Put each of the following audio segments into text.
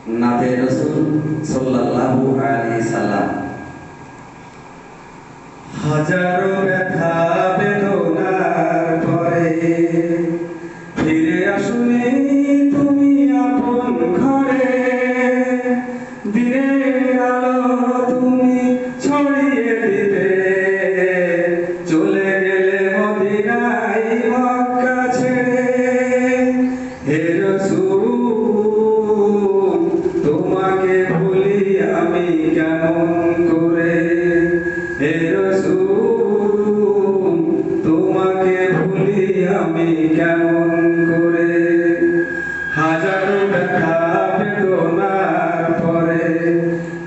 নাতে রাসূল সাল্লাল্লাহু আলাইহি সাল্লাম। হাজারো ব্যথা বেদনার পরে ফিরে আসুনি তুমি আপন ঘরে, দিনের আলো তুমি ছড়িয়ে দিতে চলে গেলে মদিনায় মক্কা ছেড়ে। হে রাসূল তোমাকে ভুলি আমি কেমন করে, হে রাসূল তোমাকে ভুলি আমি কেমন করে। হাজারো ব্যথা বেদনার পরে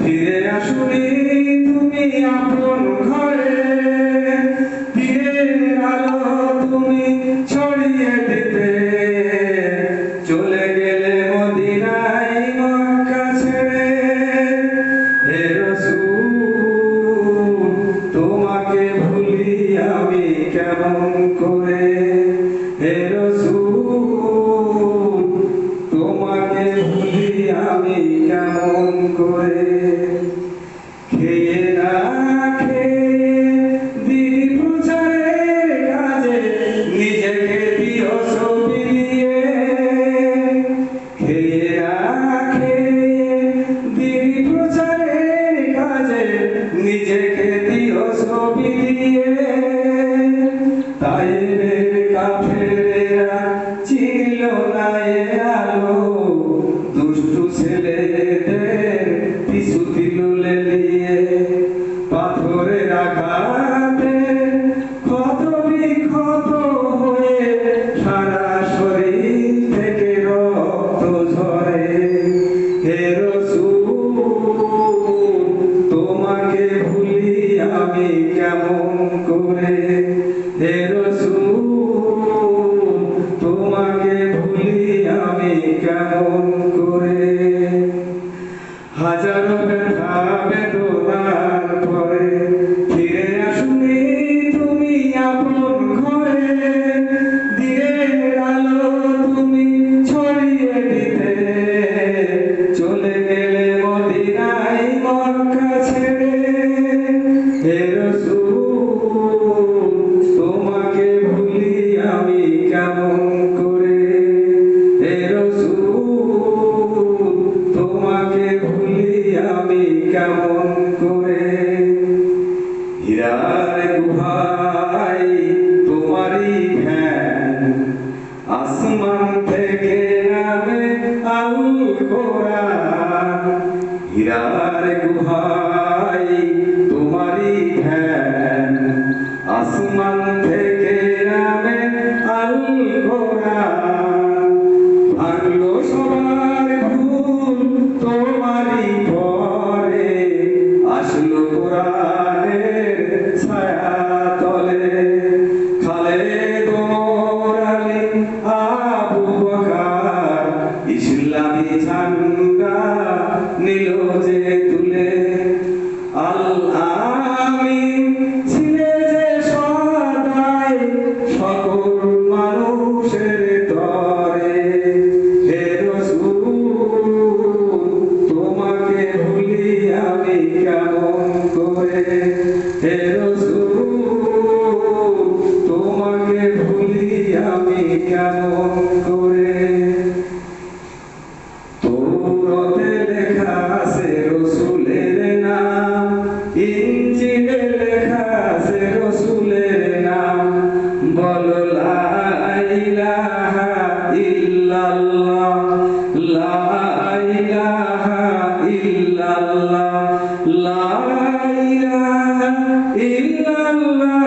ফিরে আসুনি তুমি আপন ঘরে, দিনের আলো তুমি ছড়িয়ে দিতে চলে গেলে মদিনায় মক্কা ছেড়ে। হে রাসূল তোমাকে ভুলি আমি কেমন করে, হে রাসূল তোমাকে ভুলি আমি কেমন করে। খেয়ে না খেয়ে দিন প্রচারের কাজে নিজেকে দিও ছবি দিয়ে, খেয়ে না খেয়ে দিন প্রচারের কাজে নিজেকে দিও ছবি দিয়ে। তাইয়ের কাফেরেরা ছিল না এ আলো, দুষ্টু ছেলেদের পিছু দিল লেলিয়ে। পাথরের আঘাতে ক্ষত বিক্ষত হয়ে সারা শরীর থেকে রক্ত ঝরে। হে রাসূল তোমাকে ভুলি আমি কেমন করে, হে রাসূল তোমাকে ভুলি আমি কেমন করে। হাজারো ব্যথা বেদনার পরে ফিরে আসুনি তুমি আপন ঘরে, দিনের আলো তুমি ছড়িয়ে দিতে চলে গেলে মদিনায় মক্কা ছেড়ে। হে রাসূল তোমাকে ভুলি আমি কেমন করে, হে রাসূল তোমাকে ভুলি আমি কেমন করে। হীরার গুহায় তোমারই ধ্যান, আসমান থেকে নামে আল কোরআন। হীরার গুহায় তোমারই ধ্যান, আসমান থেকে নামে আল কোরআন। ভাঙলো সবার ভুল তোমারই পরে, আসলো কোরআনের ছায়া তলে। খালেদ ওমর আলী আবু বকর ইসলামী ঝান্ডা নিল যে তুলে। আল আমিন ছিলে যে সদাই সকল মানুষের তরে। হে রাসূল তোমাকে ভুলি আমি কেমন করে, হে রাসূল তোমাকে ভুলি আমি কেমন করে। তৌরাতে লেখা আছে রাসূলের নাম, ইনজিলে লেখা আছে রাসূলের নাম। বলো লা ইলাহা ইল্লাল্লাহ, লা ইলাহা ইল্লাল্লাহ, লা ইলাহা ইল্লাল্লাহ।